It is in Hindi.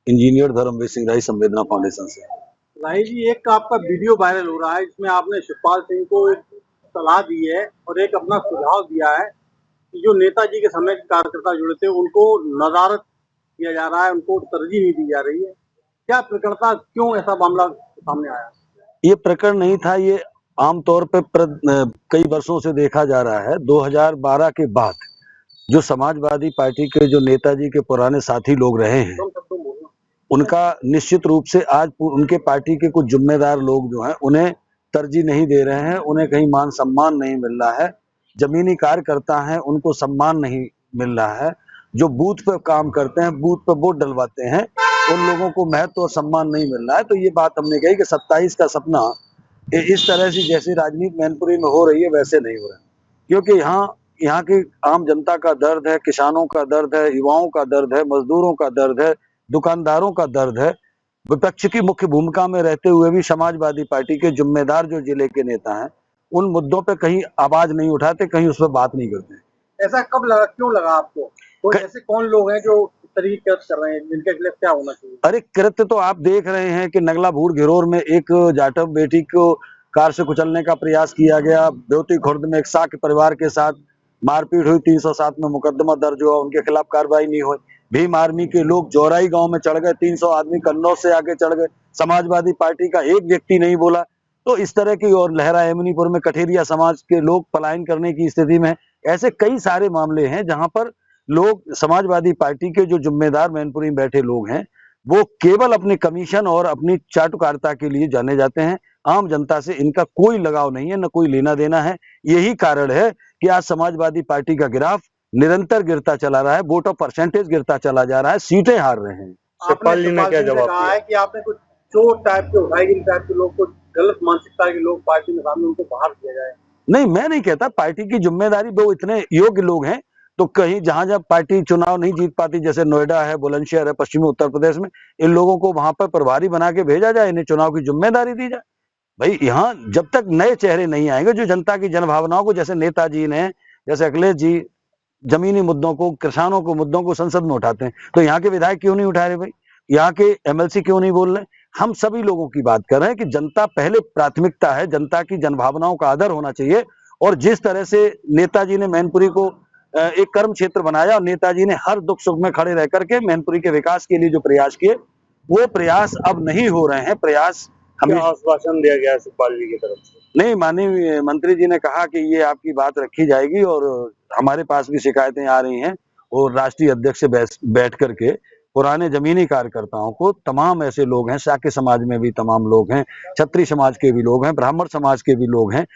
इंजीनियर धर्मवीर सिंह राय, संवेदना फाउंडेशन से। राही जी, एक आपका वीडियो वायरल हो रहा है, इसमें आपने शिवपाल सिंह को एक सलाह दी है और एक अपना सुझाव दिया है कि जो नेताजी के समय के कार्यकर्ता जुड़े थे उनको नदारद किया जा रहा है, उनको तरजीह नहीं दी जा रही है। क्या प्रकरण था, क्यों ऐसा मामला सामने आया? ये प्रकरण नहीं था, ये आमतौर पर कई वर्षों से देखा जा रहा है। 2012 के बाद जो समाजवादी पार्टी के जो नेताजी के पुराने साथी लोग रहे हैं, उनका निश्चित रूप से आज उनके पार्टी के कुछ जिम्मेदार लोग जो हैं उन्हें तरजीह नहीं दे रहे हैं, उन्हें कहीं मान सम्मान नहीं मिल रहा है। जमीनी कार्यकर्ता हैं, उनको सम्मान नहीं मिल रहा है। जो बूथ पे काम करते हैं, बूथ पे वोट डलवाते हैं, उन लोगों को महत्व और सम्मान नहीं मिल रहा है। तो ये बात हमने कही कि 27 का सपना इस तरह से जैसे राजनीति मैनपुरी में हो रही है वैसे नहीं हो रहा है, क्योंकि यहाँ की आम जनता का दर्द है, किसानों का दर्द है, युवाओं का दर्द है, मजदूरों का दर्द है, दुकानदारों का दर्द है। विपक्ष की मुख्य भूमिका में रहते हुए भी समाजवादी पार्टी के जिम्मेदार जो जिले के नेता हैं, उन मुद्दों पे कहीं आवाज नहीं उठाते, कहीं उस पर बात नहीं करते। ऐसा कब लगा, क्यों लगा आपको? तो ऐसे कौन लोग हैं जो तरीके कर रहे हैं, जिनके खिलाफ क्या होना चाहिए? अरे कृत्य तो आप देख रहे हैं कि नगला भूड़ घिरोर में एक जाटव बेटी को कार से कुचलने का प्रयास किया गया। ब्योती खुर्द में एक साक परिवार के साथ मारपीट हुई, 307 में मुकदमा दर्ज हुआ, उनके खिलाफ कार्रवाई नहीं हुई। भीम आर्मी के लोग जौराई गांव में चढ़ गए, 300 आदमी कन्नौज से आगे चढ़ गए, समाजवादी पार्टी का एक व्यक्ति नहीं बोला। तो इस तरह की, और लहरा एमनीपुर में कठेरिया समाज के लोग पलायन करने की स्थिति में। ऐसे कई सारे मामले हैं जहां पर लोग, समाजवादी पार्टी के जो जिम्मेदार मैनपुरी में बैठे लोग हैं, वो केवल अपने कमीशन और अपनी चाटुकारिता के लिए जाने जाते हैं। आम जनता से इनका कोई लगाव नहीं है, न कोई लेना देना है। यही कारण है कि आज समाजवादी पार्टी का ग्राफ निरंतर गिरता चला रहा है, वोट ऑफ परसेंटेज गिरता चला जा रहा है, सीटें हार रहे हैं। शिवपाल जी ने क्या जवाब दिया है कि आपने कुछ चोर टाइप के, उठाईगिरी टाइप के लोग, कुछ गलत मानसिकता के लोग पार्टी में शामिल, उनको बाहर किया जाए? नहीं, मैं नहीं कहता, पार्टी की जिम्मेदारी, वो इतने योग्य लोग हैं तो कहीं जहां जब पार्टी चुनाव नहीं जीत पाती, जैसे नोएडा है, बुलंदशहर है, पश्चिमी उत्तर प्रदेश में, इन लोगों को वहां पर प्रभारी बना के भेजा जाए, इन्हें चुनाव की जिम्मेदारी दी जाए। भाई यहाँ जब तक नए चेहरे नहीं आएंगे जो जनता की जनभावनाओं को, जैसे नेताजी ने, जैसे अखिलेश जी जमीनी मुद्दों को, किसानों को, मुद्दों को संसद में उठाते हैं, तो यहाँ के विधायक क्यों नहीं उठा रहे? भाई यहाँ के एमएलसी क्यों नहीं बोल रहे? हम सभी लोगों की बात कर रहे हैं कि जनता पहले प्राथमिकता है, जनता की जनभावनाओं का आदर होना चाहिए। और जिस तरह से नेताजी ने मैनपुरी को एक कर्म क्षेत्र बनाया और नेताजी ने हर दुख सुख में खड़े रह करके मैनपुरी के विकास के लिए जो प्रयास किए, वो प्रयास अब नहीं हो रहे हैं। प्रयास हमें आश्वासन दिया गया शिवपाल जी की तरफ से? नहीं, माननीय मंत्री जी ने कहा कि ये आपकी बात रखी जाएगी, और हमारे पास भी शिकायतें आ रही हैं, और राष्ट्रीय अध्यक्ष से बैठ करके पुराने जमीनी कार्यकर्ताओं को, तमाम ऐसे लोग हैं, शाक्य समाज में भी तमाम लोग हैं, क्षत्रिय समाज के भी लोग हैं, ब्राह्मण समाज के भी लोग हैं,